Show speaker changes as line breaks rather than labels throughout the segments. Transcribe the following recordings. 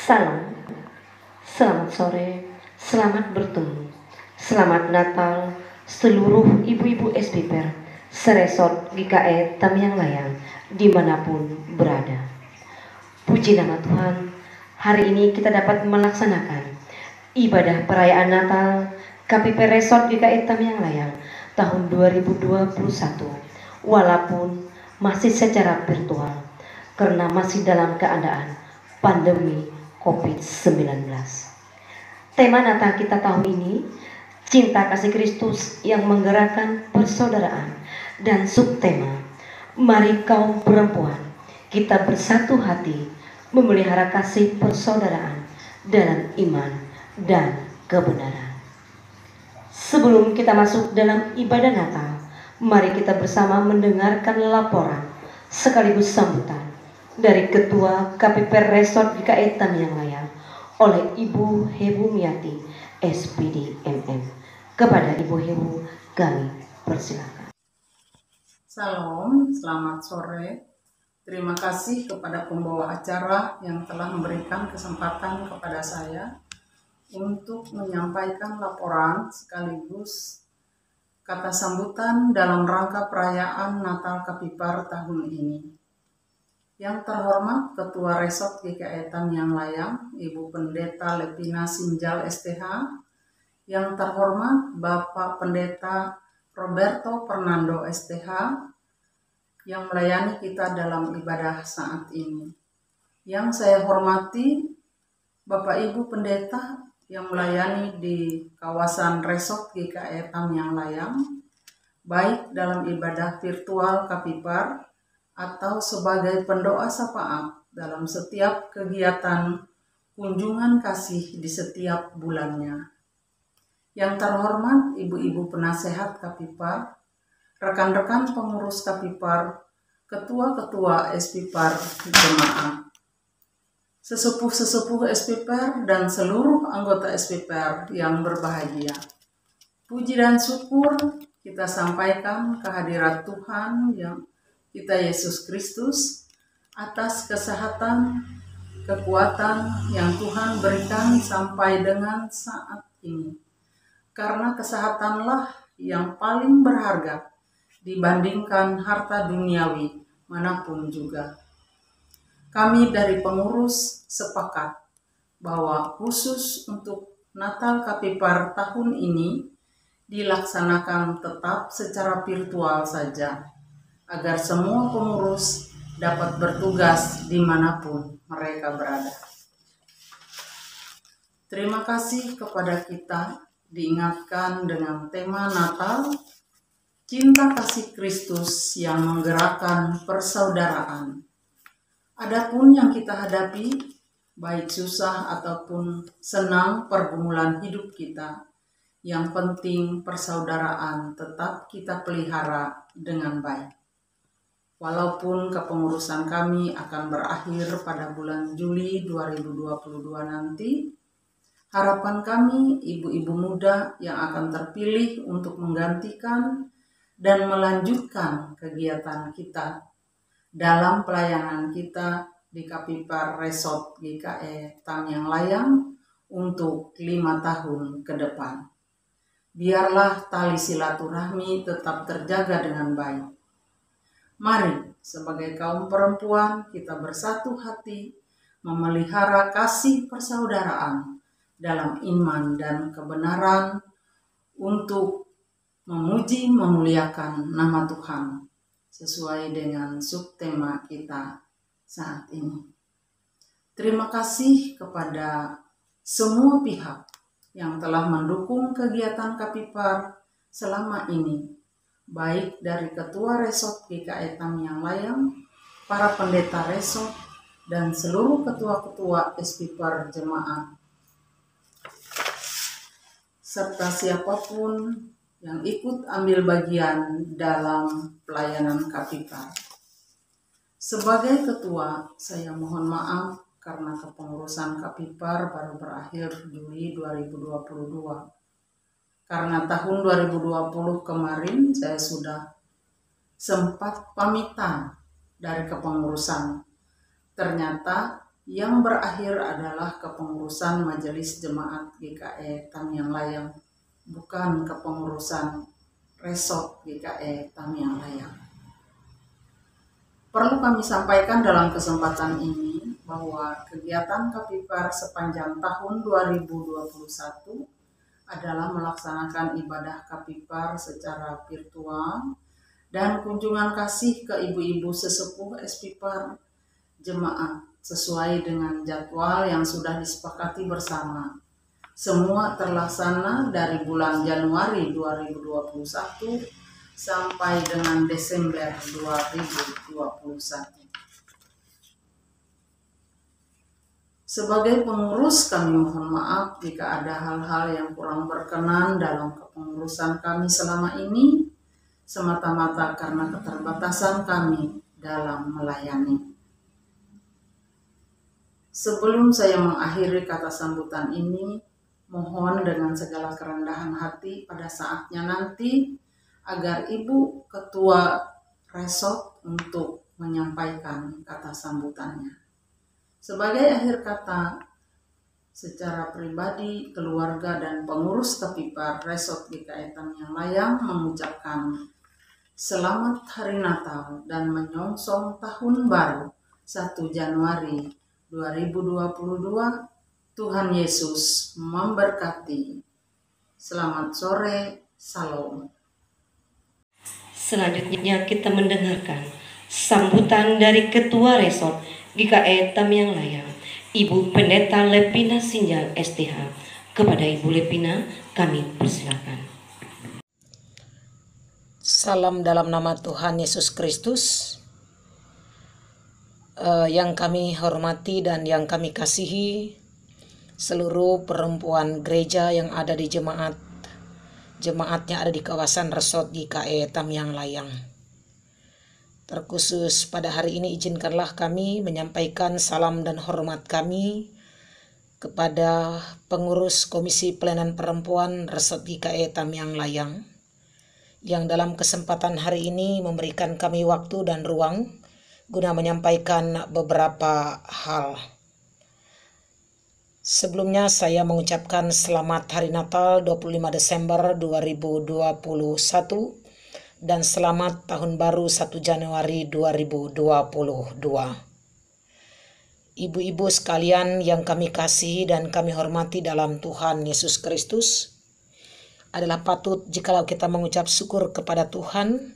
Salam, selamat sore, selamat bertemu, selamat Natal seluruh ibu-ibu SPPR seresort GKE Tamiang Layang dimanapun berada. Puji nama Tuhan, hari ini kita dapat melaksanakan ibadah perayaan Natal KPP Resort GKE Tamiang Layang tahun 2021 walaupun masih secara virtual karena masih dalam keadaan pandemi COVID-19. Tema Natal kita tahun ini, cinta kasih Kristus yang menggerakkan persaudaraan, dan subtema, mari kaum perempuan kita bersatu hati memelihara kasih persaudaraan dalam iman dan kebenaran. Sebelum kita masuk dalam ibadah Natal, mari kita bersama mendengarkan laporan sekaligus sambutan dari Ketua KPP Resort GKE Tamiang Layang oleh Ibu Hebu Miati, SPD MM. Kepada Ibu Hebu, kami persilakan.
Salam, selamat sore. Terima kasih kepada pembawa acara yang telah memberikan kesempatan kepada saya untuk menyampaikan laporan sekaligus kata sambutan dalam rangka perayaan Natal Kapipar tahun ini. Yang terhormat Ketua Resort GKE Tamiang Layang, Ibu Pendeta Lepina Sinjal STH, yang terhormat Bapak Pendeta Roberto Fernando STH, yang melayani kita dalam ibadah saat ini. Yang saya hormati Bapak Ibu Pendeta yang melayani di kawasan Resort GKE Tamiang Layang, baik dalam ibadah virtual Kapipar atau sebagai pendoa syafaat dalam setiap kegiatan kunjungan kasih di setiap bulannya. Yang terhormat Ibu-Ibu Penasehat Kapipar, rekan-rekan pengurus Kapipar, ketua-ketua SPPAR Jemaat, sesepuh-sesepuh SPPAR dan seluruh anggota SPPAR yang berbahagia. Puji dan syukur kita sampaikan kehadirat Tuhan yang kita Yesus Kristus atas kesehatan, kekuatan yang Tuhan berikan sampai dengan saat ini. Karena kesehatanlah yang paling berharga dibandingkan harta duniawi manapun juga. Kami dari pengurus sepakat bahwa khusus untuk Natal Kapipar tahun ini dilaksanakan tetap secara virtual saja, agar semua pengurus dapat bertugas dimanapun mereka berada. Terima kasih kepada kita diingatkan dengan tema Natal, cinta kasih Kristus yang menggerakkan persaudaraan. Adapun yang kita hadapi, baik susah ataupun senang pergumulan hidup kita, yang penting persaudaraan tetap kita pelihara dengan baik. Walaupun kepengurusan kami akan berakhir pada bulan Juli 2022 nanti, harapan kami ibu-ibu muda yang akan terpilih untuk menggantikan dan melanjutkan kegiatan kita dalam pelayanan kita di Kapipar Resort GKE Tamiang Layang untuk 5 tahun ke depan. Biarlah tali silaturahmi tetap terjaga dengan baik. Mari sebagai kaum perempuan kita bersatu hati memelihara kasih persaudaraan dalam iman dan kebenaran untuk memuji memuliakan nama Tuhan sesuai dengan subtema kita, saat ini. Terima kasih kepada semua pihak yang telah mendukung kegiatan Kapipar selama ini, baik dari Ketua Resort GKE Tamiang Layang, para pendeta resort, dan seluruh ketua-ketua SPPAR jemaat, serta siapapun yang ikut ambil bagian dalam pelayanan Kapipar. Sebagai ketua, saya mohon maaf karena kepengurusan Kapipar baru berakhir Juli 2022. Karena tahun 2020 kemarin saya sudah sempat pamitan dari kepengurusan. Ternyata yang berakhir adalah kepengurusan Majelis Jemaat GKE Tamiang Layang, bukan kepengurusan Resort GKE Tamiang Layang. Perlu kami sampaikan dalam kesempatan ini bahwa kegiatan Kapipar sepanjang tahun 2021 adalah melaksanakan ibadah Kapipar secara virtual dan kunjungan kasih ke ibu-ibu sesepuh SPPAR jemaat sesuai dengan jadwal yang sudah disepakati bersama. Semua terlaksana dari bulan Januari 2021 sampai dengan Desember 2021. Sebagai pengurus, kami mohon maaf jika ada hal-hal yang kurang berkenan dalam kepengurusan kami selama ini, semata-mata karena keterbatasan kami dalam melayani. Sebelum saya mengakhiri kata sambutan ini, mohon dengan segala kerendahan hati pada saatnya nanti agar Ibu Ketua Resort untuk menyampaikan kata sambutannya. Sebagai akhir kata, secara pribadi, keluarga, dan pengurus Kapipar Resort GKE Tamiang Layang mengucapkan selamat Hari Natal dan menyongsong Tahun Baru 1 Januari 2022. Tuhan Yesus memberkati. Selamat sore, Salam.
Selanjutnya kita mendengarkan sambutan dari Ketua Resort GKE Tamiang Layang, Ibu Pendeta Lepina Sinjal STH. Kepada Ibu Lepina, kami persilakan.
Salam dalam nama Tuhan Yesus Kristus. Yang kami hormati dan yang kami kasihi seluruh perempuan gereja yang ada di jemaatnya ada di kawasan Resort GKE Tamiang Layang. Terkhusus pada hari ini izinkanlah kami menyampaikan salam dan hormat kami kepada pengurus Komisi Pelayanan Perempuan Resort GKE Tamiang Layang yang dalam kesempatan hari ini memberikan kami waktu dan ruang guna menyampaikan beberapa hal. Sebelumnya saya mengucapkan selamat Hari Natal 25 Desember 2021 dan selamat Tahun Baru 1 Januari 2022. Ibu-ibu sekalian yang kami kasihi dan kami hormati dalam Tuhan Yesus Kristus, adalah patut jikalau kita mengucap syukur kepada Tuhan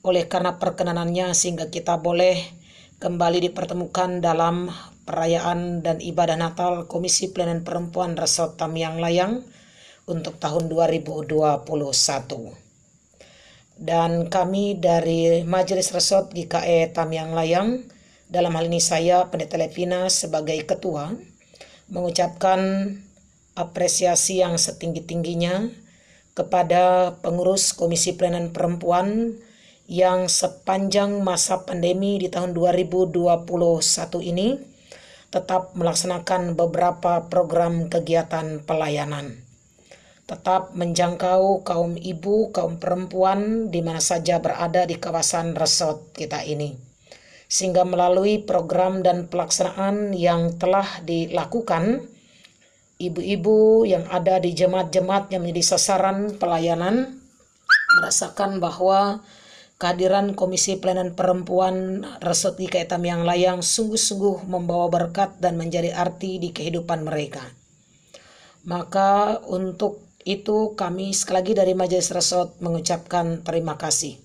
oleh karena perkenanannya sehingga kita boleh kembali dipertemukan dalam perayaan dan ibadah Natal Komisi Pelayanan Perempuan Resort Tamiang Layang untuk tahun 2021. Dan kami dari Majelis Resort GKE Tamiang Layang, dalam hal ini saya Pendeta Lepina sebagai ketua, mengucapkan apresiasi yang setinggi-tingginya kepada pengurus Komisi Pelayanan Perempuan yang sepanjang masa pandemi di tahun 2021 ini tetap melaksanakan beberapa program kegiatan pelayanan. Tetap menjangkau kaum ibu, kaum perempuan di mana saja berada di kawasan resort kita ini. Sehingga melalui program dan pelaksanaan yang telah dilakukan, ibu-ibu yang ada di jemaat-jemaat yang menjadi sasaran pelayanan merasakan bahwa kehadiran Komisi Pelayanan Perempuan Resort GKE Tamiang Layang sungguh-sungguh membawa berkat dan menjadi arti di kehidupan mereka. Maka untuk itu kami sekali lagi dari Majelis Resort mengucapkan terima kasih.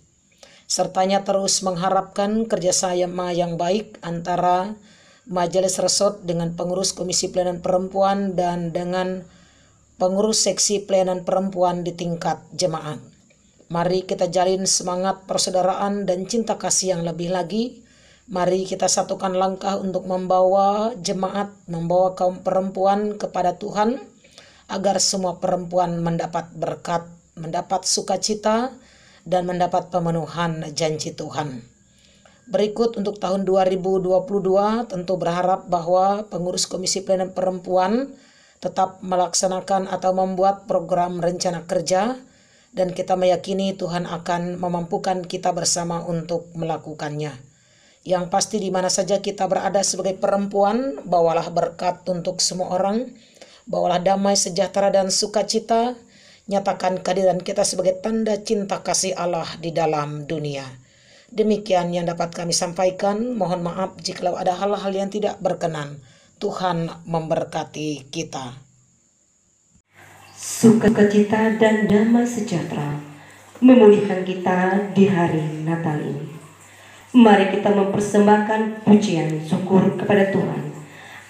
sertanya terus mengharapkan kerjasama yang baik antara Majelis Resort dengan pengurus Komisi Pelayanan Perempuan dan dengan pengurus seksi pelayanan perempuan di tingkat jemaat. Mari kita jalin semangat persaudaraan dan cinta kasih yang lebih lagi. Mari kita satukan langkah untuk membawa jemaat, membawa kaum perempuan kepada Tuhan, agar semua perempuan mendapat berkat, mendapat sukacita, dan mendapat pemenuhan janji Tuhan. Berikut untuk tahun 2022 tentu berharap bahwa pengurus Komisi Pelayanan Perempuan tetap melaksanakan atau membuat program rencana kerja, dan kita meyakini Tuhan akan memampukan kita bersama untuk melakukannya. Yang pasti di mana saja kita berada sebagai perempuan, bawalah berkat untuk semua orang, bawalah damai, sejahtera, dan sukacita. Nyatakan kehadiran kita sebagai tanda cinta kasih Allah di dalam dunia. Demikian yang dapat kami sampaikan. Mohon maaf jika ada hal-hal yang tidak berkenan. Tuhan memberkati kita.
Sukacita dan damai sejahtera memulihkan kita di hari Natal ini. Mari kita mempersembahkan pujian syukur kepada Tuhan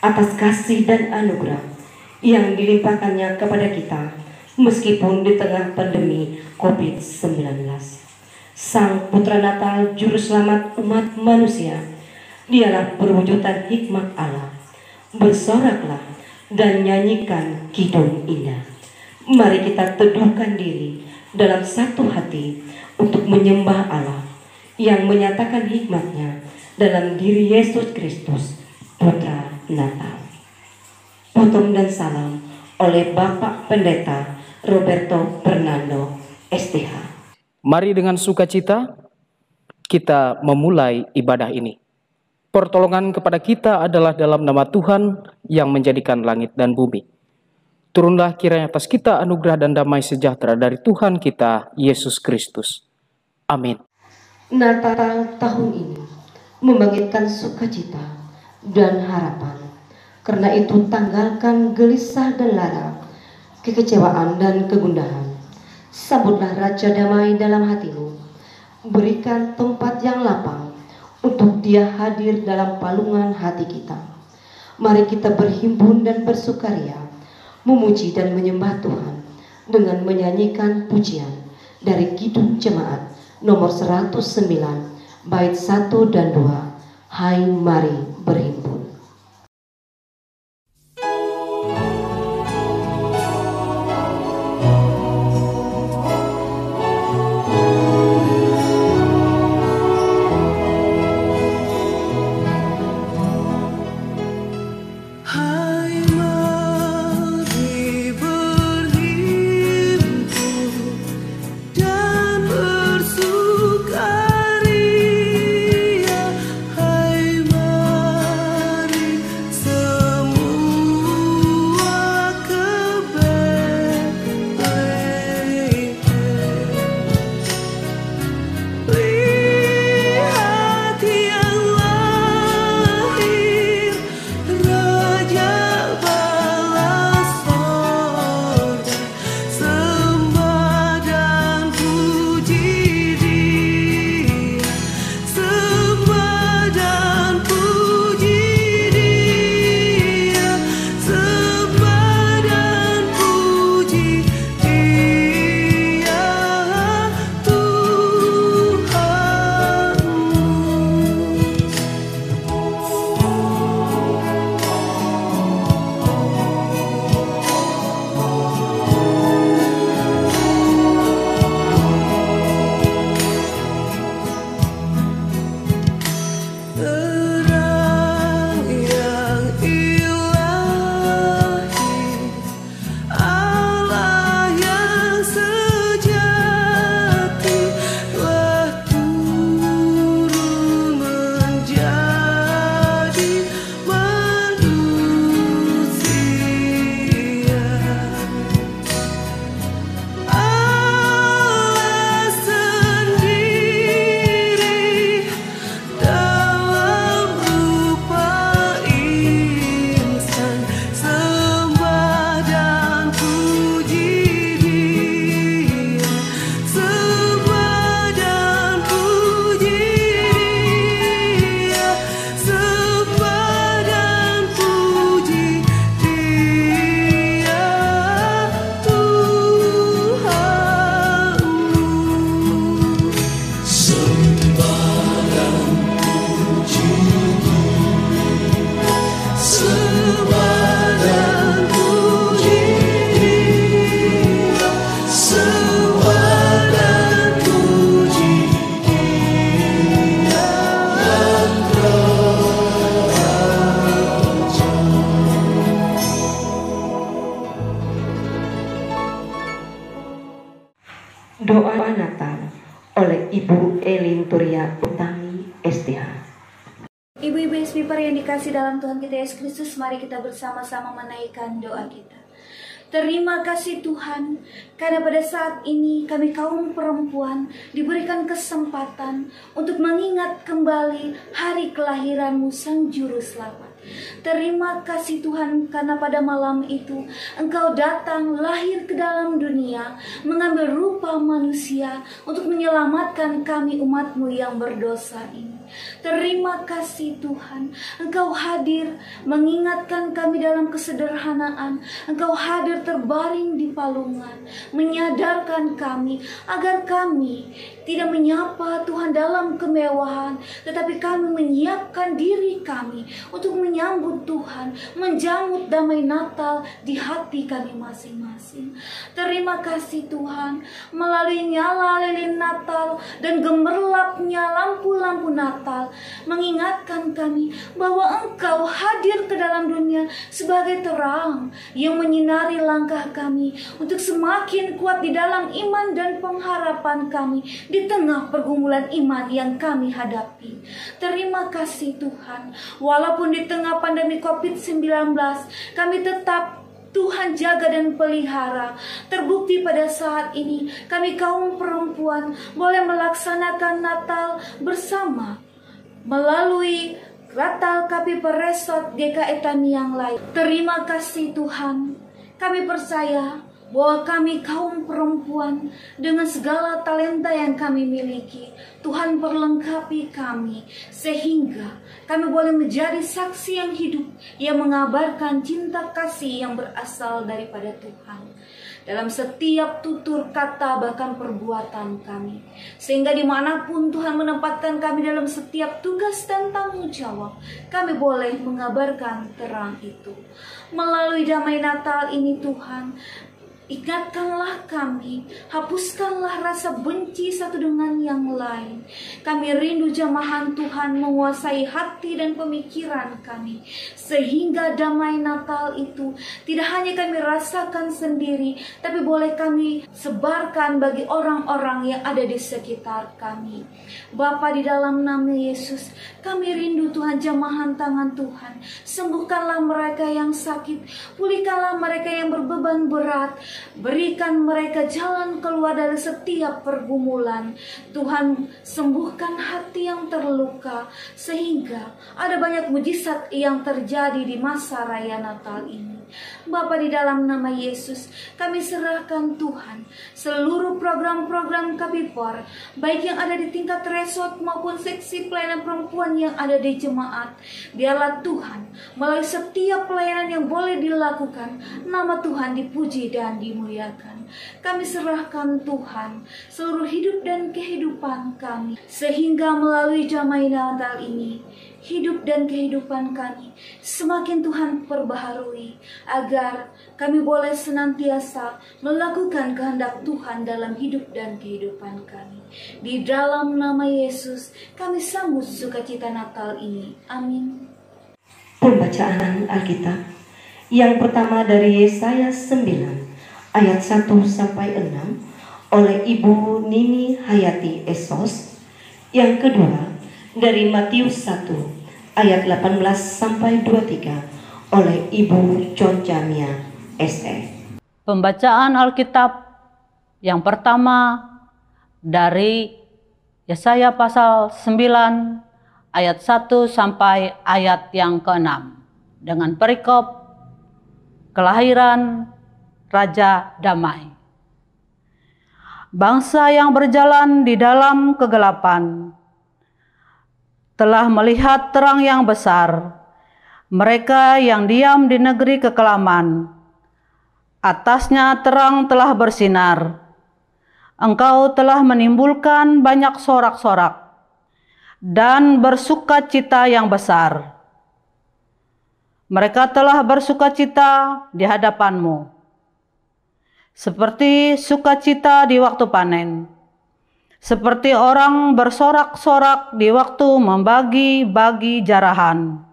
atas kasih dan anugerah yang dilimpahkannya kepada kita meskipun di tengah pandemi COVID-19. Sang Putra Natal Juru Selamat umat manusia, dialah perwujudan hikmat Allah. Bersoraklah dan nyanyikan kidung indah. Mari kita teduhkan diri dalam satu hati untuk menyembah Allah yang menyatakan hikmatnya dalam diri Yesus Kristus, Putra Natal. Potong dan salam oleh Bapak Pendeta Roberto Fernando, STH.
Mari dengan sukacita kita memulai ibadah ini. Pertolongan kepada kita adalah dalam nama Tuhan yang menjadikan langit dan bumi. Turunlah kiranya atas kita anugerah dan damai sejahtera dari Tuhan kita, Yesus Kristus. Amin.
Natal tahun ini membangkitkan sukacita dan harapan. Karena itu tanggalkan gelisah dan lara, kekecewaan dan kegundahan. Sambutlah Raja Damai dalam hatimu. Berikan tempat yang lapang untuk Dia hadir dalam palungan hati kita. Mari kita berhimpun dan bersukaria, memuji dan menyembah Tuhan dengan menyanyikan pujian dari Kidung Jemaat nomor 109 bait 1 dan 2. Hai mari berhimpun.
Lihat yang lahir, Raja
Doa Natal oleh Ibu Elin Turia Utami, STH.
Ibu-ibu SPPR yang dikasih dalam Tuhan kita Yesus Kristus, mari kita bersama-sama menaikkan doa kita. Terima kasih Tuhan, karena pada saat ini kami kaum perempuan diberikan kesempatan untuk mengingat kembali hari kelahiran-Mu Sang Juru Selamat. Terima kasih Tuhan, karena pada malam itu Engkau datang lahir ke dalam dunia, mengambil rupa manusia untuk menyelamatkan kami umat-Mu yang berdosa ini. Terima kasih Tuhan, Engkau hadir mengingatkan kami dalam kesederhanaan. Engkau hadir terbaring di palungan, menyadarkan kami agar kami tidak menyapa Tuhan dalam kemewahan, tetapi kami menyiapkan diri kami untuk menyambut Tuhan, menjamu damai Natal di hati kami masing-masing. Terima kasih Tuhan, melalui nyala lilin Natal dan gemerlapnya lampu-lampu Natal, mengingatkan kami bahwa Engkau hadir ke dalam dunia sebagai terang yang menyinari langkah kami untuk semakin kuat di dalam iman dan pengharapan kami di tengah pergumulan iman yang kami hadapi. Terima kasih Tuhan, walaupun di tengah pandemi COVID-19 kami tetap Tuhan jaga dan pelihara. Terbukti pada saat ini kami kaum perempuan boleh melaksanakan Natal bersama melalui Natal KPP Resort GKE Tamiang Layang. Terima kasih Tuhan, kami percaya bahwa kami kaum perempuan dengan segala talenta yang kami miliki, Tuhan perlengkapi kami sehingga kami boleh menjadi saksi yang hidup yang mengabarkan cinta kasih yang berasal daripada Tuhan dalam setiap tutur kata bahkan perbuatan kami, sehingga dimanapun Tuhan menempatkan kami dalam setiap tugas dan tanggung jawab, kami boleh mengabarkan terang itu. Melalui damai Natal ini Tuhan, ingatkanlah kami, hapuskanlah rasa benci satu dengan yang lain. Kami rindu jamahan Tuhan menguasai hati dan pemikiran kami, sehingga damai Natal itu tidak hanya kami rasakan sendiri, tapi boleh kami sebarkan bagi orang-orang yang ada di sekitar kami. Bapa, di dalam nama Yesus, kami rindu Tuhan jamahan tangan Tuhan. Sembuhkanlah mereka yang sakit, pulihkanlah mereka yang berbeban berat, berikan mereka jalan keluar dari setiap pergumulan. Tuhan, sembuhkan hati yang terluka, sehingga ada banyak mujizat yang terjadi di masa raya Natal ini. Bapa, di dalam nama Yesus, kami serahkan Tuhan seluruh program-program KPPOR, baik yang ada di tingkat resort maupun seksi pelayanan perempuan yang ada di jemaat. Biarlah Tuhan, melalui setiap pelayanan yang boleh dilakukan, nama Tuhan dipuji dan dimuliakan. Kami serahkan Tuhan seluruh hidup dan kehidupan kami, sehingga melalui damai Natal ini, hidup dan kehidupan kami semakin Tuhan perbaharui, agar kami boleh senantiasa melakukan kehendak Tuhan dalam hidup dan kehidupan kami. Di dalam nama Yesus kami sambut sukacita Natal ini. Amin.
Pembacaan Alkitab yang pertama dari Yesaya 9 ayat 1 sampai 6 oleh Ibu Nini Hayati Esos. Yang kedua dari Matius 1 ayat 18 sampai 23 oleh Ibu Conjamia SE.
Pembacaan Alkitab yang pertama dari Yesaya pasal 9 ayat 1 sampai ayat yang ke-6 dengan perikop kelahiran Raja Damai. Bangsa yang berjalan di dalam kegelapan telah melihat terang yang besar. Mereka yang diam di negeri kekelaman, atasnya terang telah bersinar. Engkau telah menimbulkan banyak sorak-sorak dan bersukacita yang besar. Mereka telah bersukacita di hadapan-Mu, seperti sukacita di waktu panen, seperti orang bersorak-sorak di waktu membagi-bagi jarahan.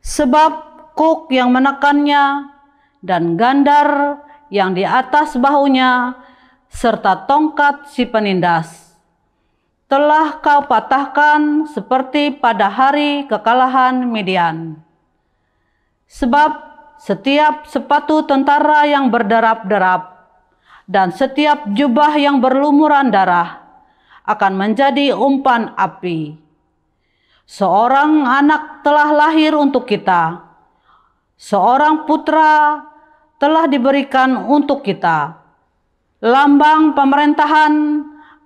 Sebab kuk yang menekannya dan gandar yang di atas bahunya serta tongkat si penindas telah Kau patahkan seperti pada hari kekalahan Midian. Sebab setiap sepatu tentara yang berderap-derap dan setiap jubah yang berlumuran darah akan menjadi umpan api. Seorang anak telah lahir untuk kita, seorang putra telah diberikan untuk kita. Lambang pemerintahan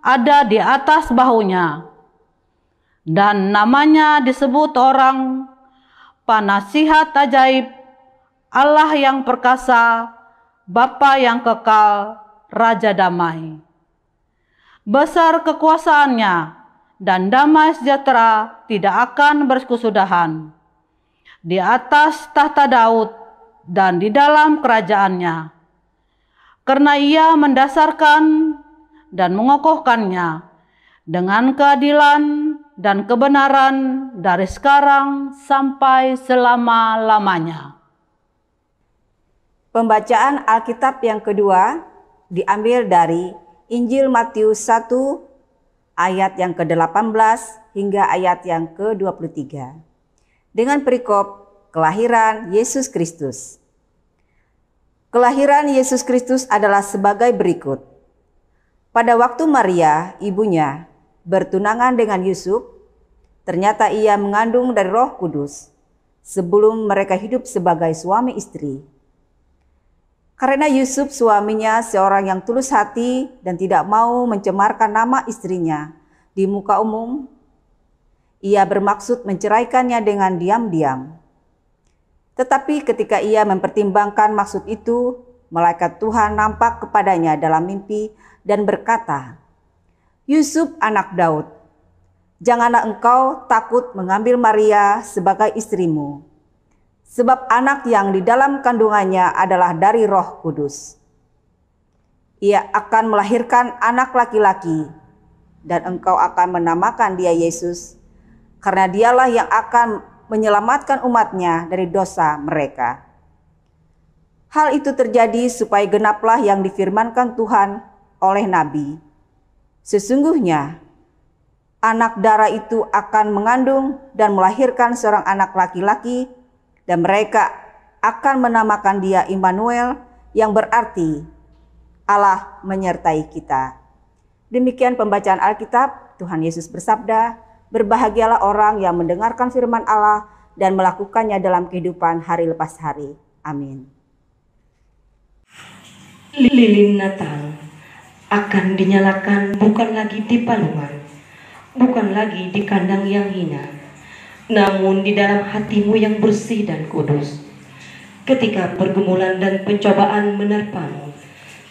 ada di atas bahunya, dan namanya disebut orang Penasihat Ajaib, Allah yang perkasa, Bapa yang kekal, Raja Damai. Besar kekuasaannya dan damai sejahtera tidak akan berkesudahan di atas tahta Daud dan di dalam kerajaannya, karena Ia mendasarkan dan mengokohkannya dengan keadilan dan kebenaran dari sekarang sampai selama-lamanya.
Pembacaan Alkitab yang kedua diambil dari Injil Matius 1 ayat yang ke-18 hingga ayat yang ke-23. Dengan perikop kelahiran Yesus Kristus. Kelahiran Yesus Kristus adalah sebagai berikut. Pada waktu Maria, ibunya, bertunangan dengan Yusuf, ternyata ia mengandung dari Roh Kudus sebelum mereka hidup sebagai suami istri. Karena Yusuf suaminya seorang yang tulus hati dan tidak mau mencemarkan nama istrinya di muka umum, ia bermaksud menceraikannya dengan diam-diam. Tetapi ketika ia mempertimbangkan maksud itu, malaikat Tuhan nampak kepadanya dalam mimpi dan berkata, "Yusuf anak Daud, janganlah engkau takut mengambil Maria sebagai istrimu, sebab anak yang di dalam kandungannya adalah dari Roh Kudus. Ia akan melahirkan anak laki-laki, dan engkau akan menamakan dia Yesus, karena dialah yang akan menyelamatkan umatnya dari dosa mereka." Hal itu terjadi supaya genaplah yang difirmankan Tuhan oleh Nabi. Sesungguhnya anak darah itu akan mengandung dan melahirkan seorang anak laki-laki, dan mereka akan menamakan dia Immanuel, yang berarti Allah menyertai kita. Demikian pembacaan Alkitab. Tuhan Yesus bersabda, "Berbahagialah orang yang mendengarkan firman Allah dan melakukannya dalam kehidupan hari lepas hari." Amin.
Lilin Natal akan dinyalakan bukan lagi di palungan, bukan lagi di kandang yang hina, namun di dalam hatimu yang bersih dan kudus. Ketika pergumulan dan pencobaan menerpamu,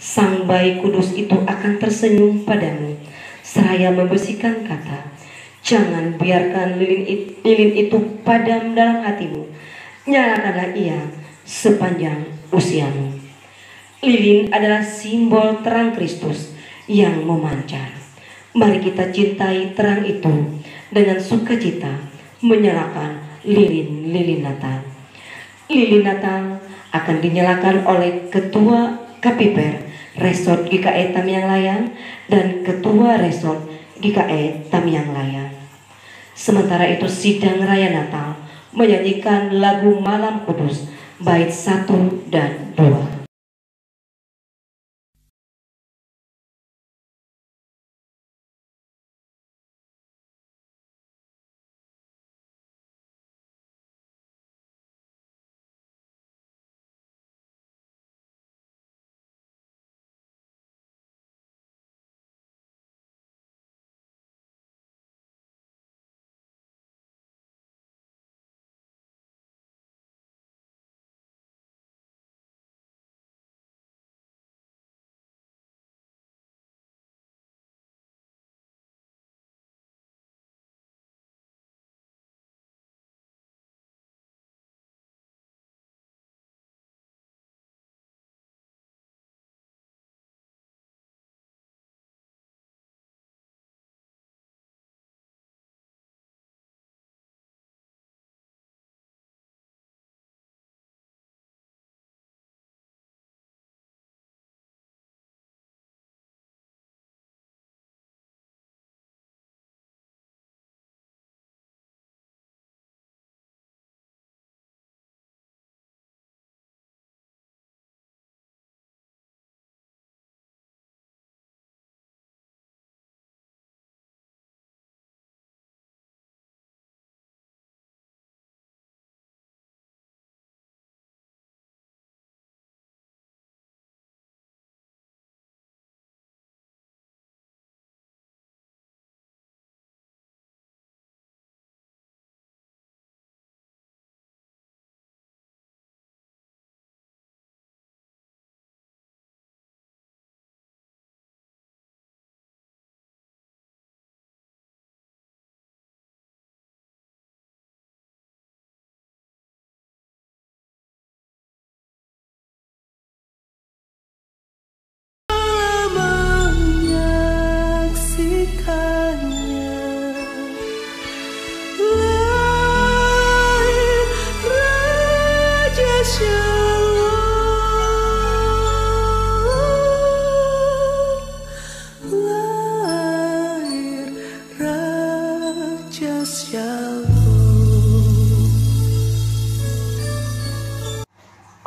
Sang Bayi Kudus itu akan tersenyum padamu, seraya membersihkan kata, "Jangan biarkan lilin itu padam dalam hatimu, nyalakanlah ia sepanjang usiamu." Lilin adalah simbol terang Kristus yang memancar. Mari kita cintai terang itu dengan sukacita, menyalakan lilin-lilin Natal. Lilin Natal akan dinyalakan oleh Ketua Kapiper Resort GKE Tamiang Layang dan Ketua Resort GKE Tamiang Layang. Sementara itu sidang raya Natal menyanyikan lagu Malam Kudus bait 1 dan 2.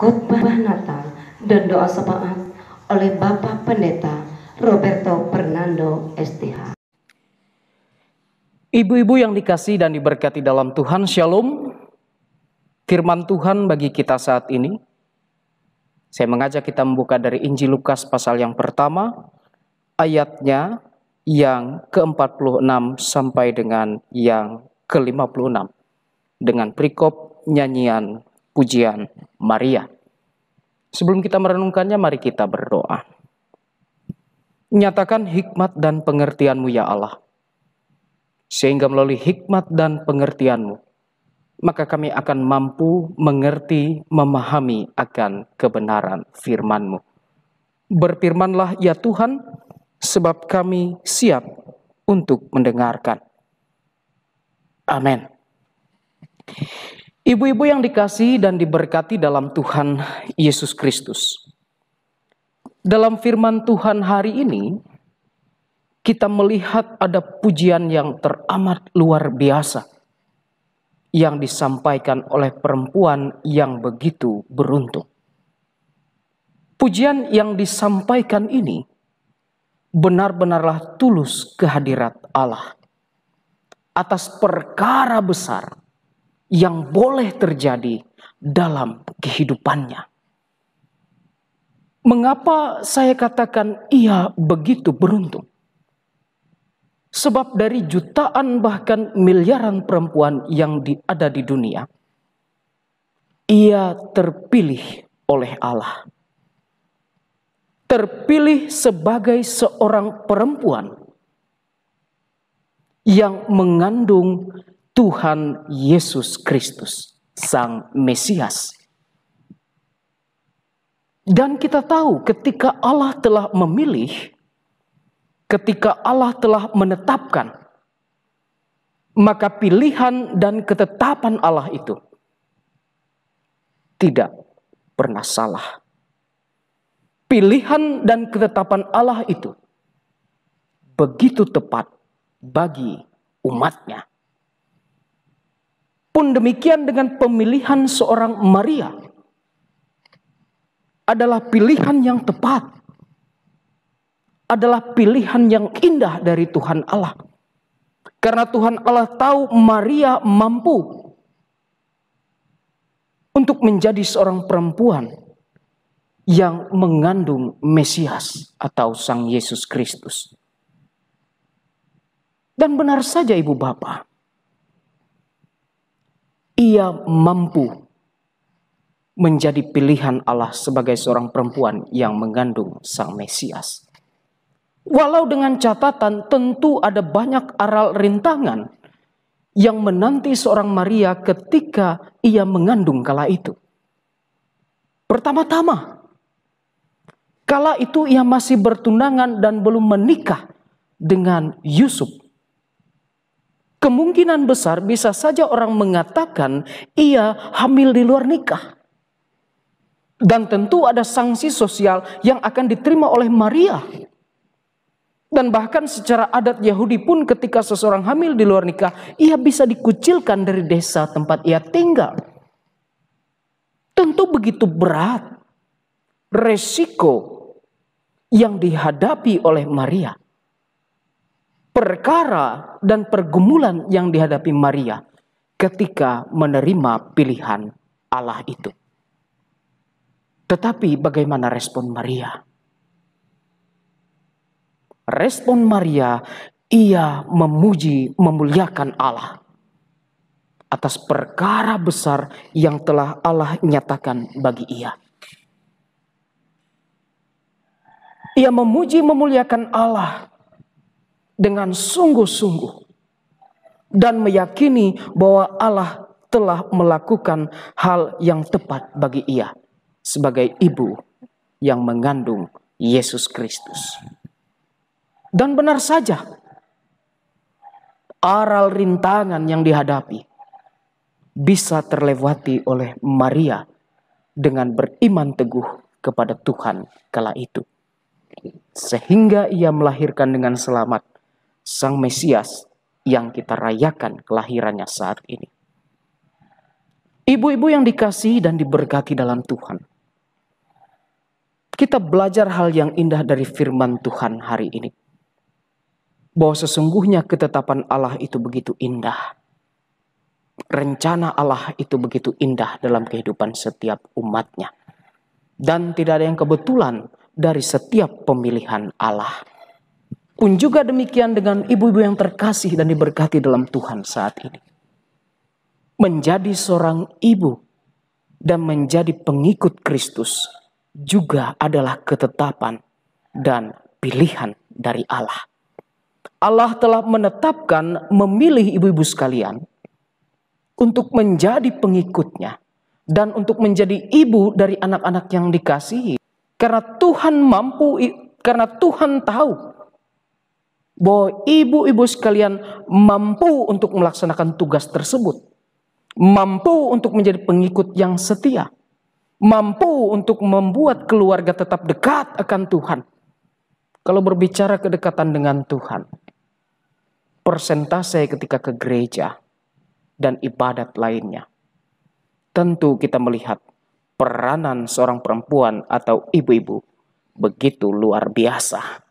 khotbah Natal dan doa syafaat oleh Bapak Pendeta Roberto Fernando STH.
Ibu-ibu yang dikasihi dan diberkati dalam Tuhan, Shalom. Firman Tuhan bagi kita saat ini, saya mengajak kita membuka dari Injil Lukas pasal yang pertama, ayatnya yang ke-46 sampai dengan yang ke-56, dengan perikop nyanyian pujian Maria. Sebelum kita merenungkannya, mari kita berdoa. Nyatakan hikmat dan pengertian-Mu ya Allah, sehingga melalui hikmat dan pengertian-Mu, maka kami akan mampu mengerti, memahami akan kebenaran firman-Mu. Berfirmanlah ya Tuhan, sebab kami siap untuk mendengarkan. Amin. Ibu-ibu yang dikasihi dan diberkati dalam Tuhan Yesus Kristus. Dalam firman Tuhan hari ini, kita melihat ada pujian yang teramat luar biasa yang disampaikan oleh perempuan yang begitu beruntung. Pujian yang disampaikan ini benar-benarlah tulus kehadirat Allah atas perkara besar yang boleh terjadi dalam kehidupannya. Mengapa saya katakan ia begitu beruntung? Sebab dari jutaan bahkan miliaran perempuan yang ada di dunia, ia terpilih oleh Allah. Terpilih sebagai seorang perempuan yang mengandung Tuhan Yesus Kristus, Sang Mesias. Dan kita tahu ketika Allah telah memilih, ketika Allah telah menetapkan, maka pilihan dan ketetapan Allah itu tidak pernah salah. Pilihan dan ketetapan Allah itu begitu tepat bagi umatnya. Pun demikian dengan pemilihan seorang Maria adalah pilihan yang tepat. Adalah pilihan yang indah dari Tuhan Allah. Karena Tuhan Allah tahu Maria mampu untuk menjadi seorang perempuan yang mengandung Mesias atau Sang Yesus Kristus. Dan benar saja ibu bapak, ia mampu menjadi pilihan Allah sebagai seorang perempuan yang mengandung Sang Mesias. Walau dengan catatan tentu ada banyak aral rintangan yang menanti seorang Maria ketika ia mengandung kala itu. Pertama-tama, kala itu ia masih bertunangan dan belum menikah dengan Yusuf. Kemungkinan besar bisa saja orang mengatakan ia hamil di luar nikah. Dan tentu ada sanksi sosial yang akan diterima oleh Maria. Dan bahkan secara adat Yahudi pun ketika seseorang hamil di luar nikah, ia bisa dikucilkan dari desa tempat ia tinggal. Tentu begitu berat resiko yang dihadapi oleh Maria. Perkara dan pergumulan yang dihadapi Maria ketika menerima pilihan Allah itu. Tetapi bagaimana respon Maria? Respon Maria, ia memuji, memuliakan Allah atas perkara besar yang telah Allah nyatakan bagi ia. Ia memuji, memuliakan Allah dengan sungguh-sungguh dan meyakini bahwa Allah telah melakukan hal yang tepat bagi ia sebagai ibu yang mengandung Yesus Kristus. Dan benar saja, aral rintangan yang dihadapi bisa terlewati oleh Maria dengan beriman teguh kepada Tuhan kala itu. Sehingga ia melahirkan dengan selamat Sang Mesias yang kita rayakan kelahirannya saat ini. Ibu-ibu yang dikasihi dan diberkati dalam Tuhan, kita belajar hal yang indah dari firman Tuhan hari ini. Bahwa sesungguhnya ketetapan Allah itu begitu indah. Rencana Allah itu begitu indah dalam kehidupan setiap umatnya. Dan tidak ada yang kebetulan dari setiap pemilihan Allah. Pun juga demikian dengan ibu-ibu yang terkasih dan diberkati dalam Tuhan saat ini. Menjadi seorang ibu dan menjadi pengikut Kristus juga adalah ketetapan dan pilihan dari Allah. Allah telah menetapkan memilih ibu-ibu sekalian untuk menjadi pengikutnya dan untuk menjadi ibu dari anak-anak yang dikasihi. Karena Tuhan mampu, karena Tuhan tahu bahwa ibu-ibu sekalian mampu untuk melaksanakan tugas tersebut. Mampu untuk menjadi pengikut yang setia. Mampu untuk membuat keluarga tetap dekat akan Tuhan. Kalau berbicara kedekatan dengan Tuhan, persentase ketika ke gereja dan ibadat lainnya, tentu kita melihat peranan seorang perempuan atau ibu-ibu begitu luar biasa.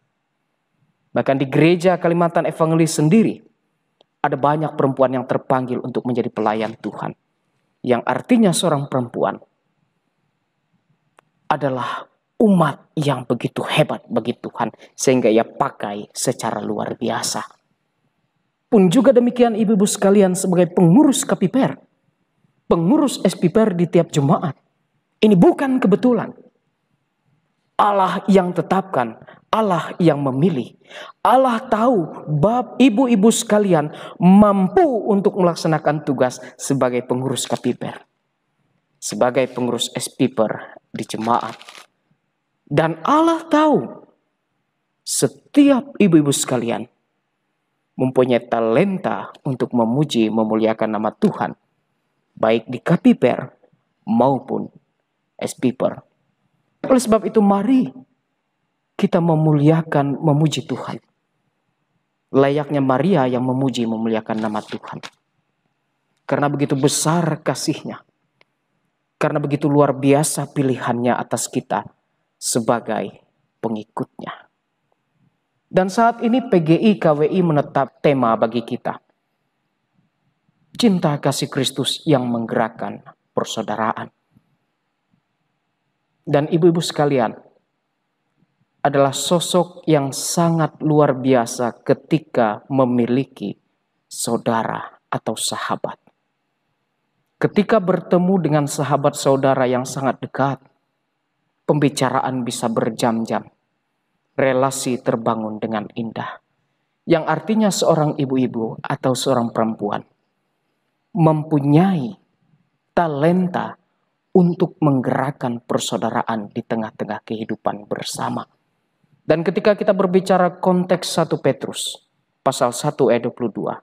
Bahkan di gereja Kalimantan Evangelis sendiri, ada banyak perempuan yang terpanggil untuk menjadi pelayan Tuhan. Yang artinya seorang perempuan adalah umat yang begitu hebat bagi Tuhan. Sehingga ia pakai secara luar biasa. Pun juga demikian ibu-ibu sekalian sebagai pengurus KPIPER. Pengurus SPIPER di tiap jemaat. Ini bukan kebetulan. Allah yang tetapkan, Allah yang memilih. Allah tahu bahwa ibu-ibu sekalian mampu untuk melaksanakan tugas sebagai pengurus KPIPER. Sebagai pengurus SPIPER di jemaat. Dan Allah tahu setiap ibu-ibu sekalian mempunyai talenta untuk memuji, memuliakan nama Tuhan. Baik di KPIPER maupun SPIPER. Oleh sebab itu mari kita memuliakan, memuji Tuhan. Layaknya Maria yang memuji, memuliakan nama Tuhan. Karena begitu besar kasih-Nya. Karena begitu luar biasa pilihannya atas kita sebagai pengikutnya. Dan saat ini PGI KWI menetap tema bagi kita. Cinta kasih Kristus yang menggerakkan persaudaraan. Dan ibu-ibu sekalian, adalah sosok yang sangat luar biasa ketika memiliki saudara atau sahabat. Ketika bertemu dengan sahabat saudara yang sangat dekat, pembicaraan bisa berjam-jam. Relasi terbangun dengan indah. Yang artinya seorang ibu-ibu atau seorang perempuan mempunyai talenta untuk menggerakkan persaudaraan di tengah-tengah kehidupan bersama. Dan ketika kita berbicara konteks 1 Petrus, pasal 1 ayat 22,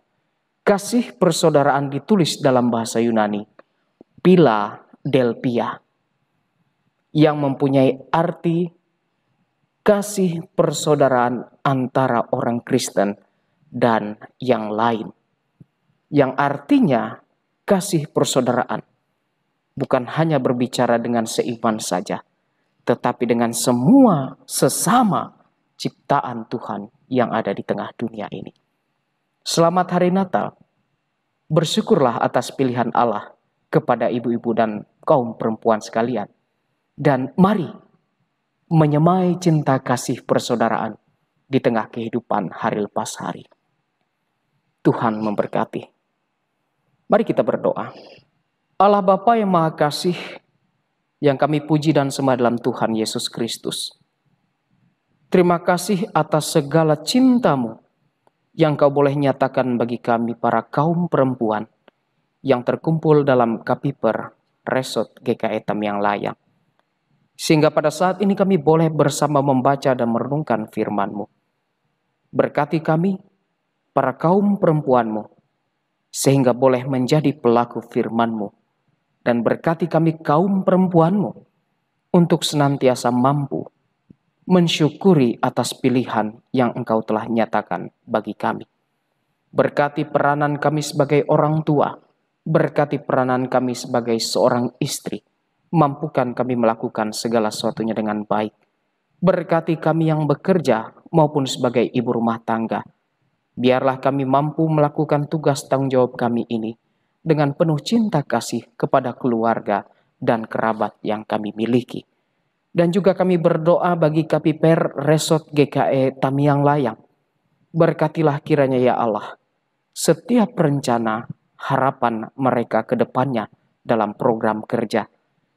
kasih persaudaraan ditulis dalam bahasa Yunani, Philadelphia, yang mempunyai arti kasih persaudaraan antara orang Kristen dan yang lain. Yang artinya kasih persaudaraan bukan hanya berbicara dengan seiman saja, tetapi dengan semua sesama ciptaan Tuhan yang ada di tengah dunia ini. Selamat Hari Natal. Bersyukurlah atas pilihan Allah kepada ibu-ibu dan kaum perempuan sekalian. Dan mari menyemai cinta kasih persaudaraan di tengah kehidupan hari lepas hari. Tuhan memberkati. Mari kita berdoa. Allah Bapa yang Maha Kasih, yang kami puji dan sembah dalam Tuhan Yesus Kristus. Terima kasih atas segala cinta-Mu yang Kau boleh nyatakan bagi kami para kaum perempuan yang terkumpul dalam KPIPER Resort GKI Tamiang Layang. Sehingga pada saat ini kami boleh bersama membaca dan merenungkan firman-Mu. Berkati kami, para kaum perempuan-Mu, sehingga boleh menjadi pelaku firman-Mu. Dan berkati kami kaum perempuan-Mu untuk senantiasa mampu mensyukuri atas pilihan yang Engkau telah nyatakan bagi kami. Berkati peranan kami sebagai orang tua, Berkati peranan kami sebagai seorang istri. Mampukan kami melakukan segala sesuatunya dengan baik. Berkati kami yang bekerja maupun sebagai ibu rumah tangga. Biarlah kami mampu melakukan tugas tanggung jawab kami ini dengan penuh cinta kasih kepada keluarga dan kerabat yang kami miliki. Dan juga kami berdoa bagi Kapiper Resort GKE Tamiang Layang. Berkatilah kiranya ya Allah setiap rencana harapan mereka ke depannya dalam program kerja.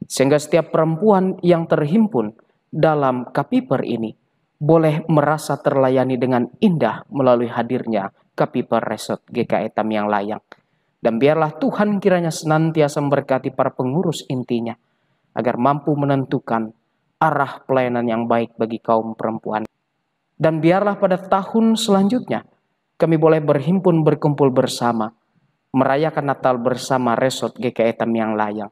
Sehingga setiap perempuan yang terhimpun dalam Kapiper ini boleh merasa terlayani dengan indah melalui hadirnya Kapiper Resort GKE Tamiang Layang. Dan biarlah Tuhan kiranya senantiasa memberkati para pengurus intinya agar mampu menentukan arah pelayanan yang baik bagi kaum perempuan. Dan biarlah pada tahun selanjutnya kami boleh berkumpul bersama, merayakan Natal bersama Resort GKE Tamiang Layang.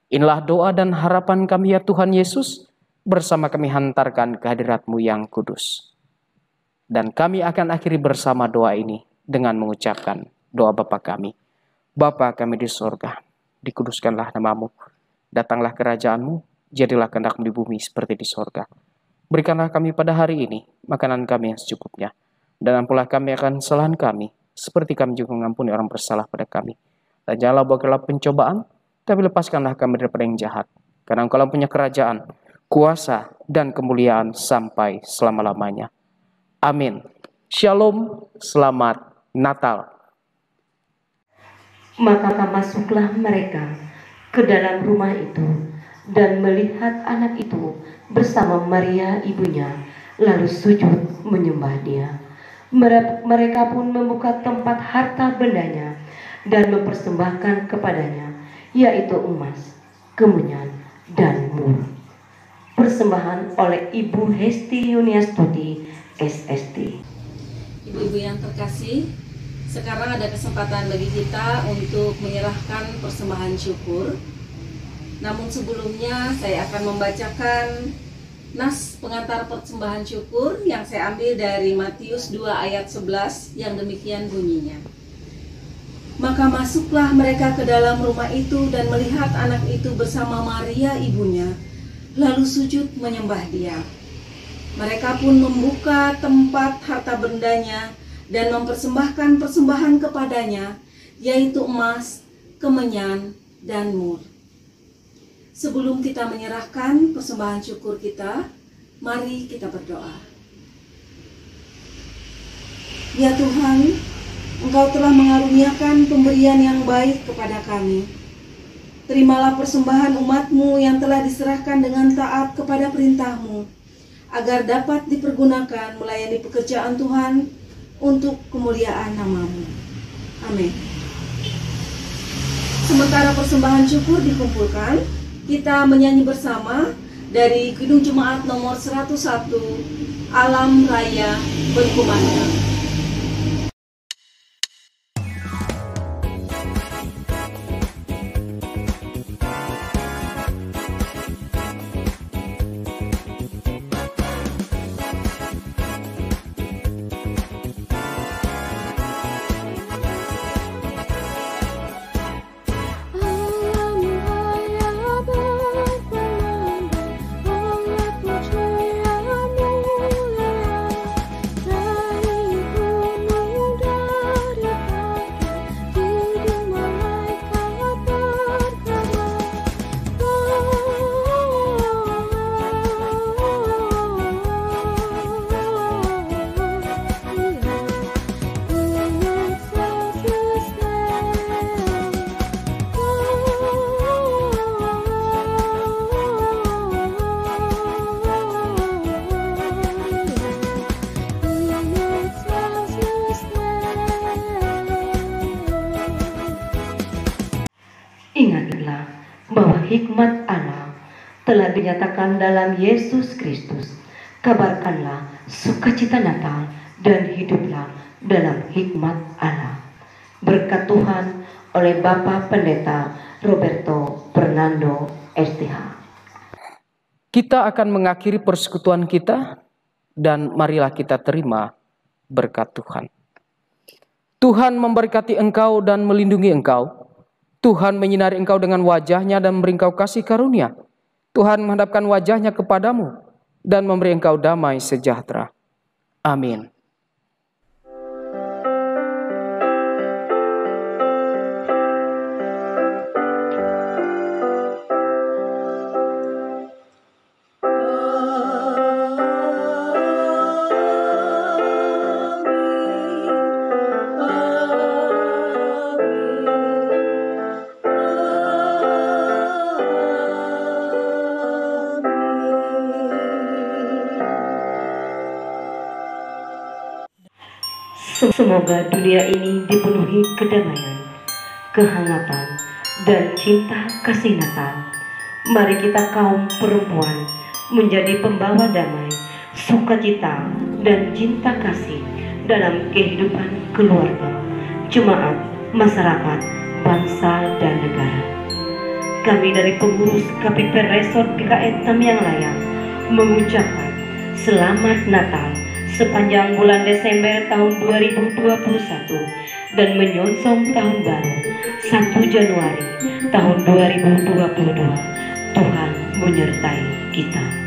Inilah doa dan harapan kami ya Tuhan Yesus, bersama kami hantarkan kehadirat-Mu yang kudus. Dan kami akan akhiri bersama doa ini dengan mengucapkan doa Bapa kami. Bapa kami di sorga, dikuduskanlah nama-Mu, datanglah kerajaan-Mu, jadilah kehendak-Mu di bumi seperti di sorga. Berikanlah kami pada hari ini makanan kami yang secukupnya, dan ampunilah kami akan kesalahan kami, seperti kami juga mengampuni orang bersalah pada kami. Dan janganlah bawa ke dalam pencobaan, tapi lepaskanlah kami daripada yang jahat. Karena Engkau punya kerajaan, kuasa, dan kemuliaan sampai selama-lamanya. Amin. Shalom, selamat Natal.
Maka masuklah mereka ke dalam rumah itu dan melihat anak itu bersama Maria ibunya, lalu sujud menyembah dia. Mereka pun membuka tempat harta bendanya dan mempersembahkan kepadanya, yaitu emas, kemenyan, dan mur. Persembahan oleh Ibu Hesti Yuniastuti, SST.
Ibu-ibu yang terkasih, sekarang ada kesempatan bagi kita untuk menyerahkan persembahan syukur. Namun sebelumnya saya akan membacakan nas pengantar persembahan syukur yang saya ambil dari Matius 2 ayat 11 yang demikian bunyinya. Maka masuklah mereka ke dalam rumah itu dan melihat anak itu bersama Maria ibunya, lalu sujud menyembah dia. Mereka pun membuka tempat harta bendanya dan mempersembahkan persembahan kepadanya, yaitu emas, kemenyan, dan mur. Sebelum kita menyerahkan persembahan syukur kita, mari kita berdoa. Ya Tuhan, Engkau telah mengaruniakan pemberian yang baik kepada kami. Terimalah persembahan umat-Mu yang telah diserahkan dengan taat kepada perintah-Mu, agar dapat dipergunakan melayani pekerjaan Tuhan untuk kemuliaan nama-Mu. Amin. Sementara persembahan syukur dikumpulkan, kita menyanyi bersama dari Kidung Jemaat nomor 101, Alam Raya Berkumandang.
Ingatlah bahwa hikmat Allah telah dinyatakan dalam Yesus Kristus. Kabarkanlah sukacita Natal dan hiduplah dalam hikmat Allah. Berkat Tuhan oleh Bapak Pendeta Roberto Fernando STH.
Kita akan mengakhiri persekutuan kita dan marilah kita terima berkat Tuhan. Tuhan memberkati engkau dan melindungi engkau. Tuhan menyinari engkau dengan wajah-Nya dan memberi engkau kasih karunia. Tuhan menghadapkan wajah-Nya kepadamu dan memberi engkau damai sejahtera. Amin.
Semoga dunia ini dipenuhi kedamaian, kehangatan, dan cinta kasih Natal. Mari kita kaum perempuan menjadi pembawa damai, sukacita, dan cinta kasih dalam kehidupan keluarga, jemaat, masyarakat, bangsa, dan negara. Kami dari pengurus KPP Resort GKE Tamiang Layang mengucapkan Selamat Natal sepanjang bulan Desember tahun 2021 dan menyongsong tahun baru 1 Januari tahun 2022. Tuhan menyertai kita.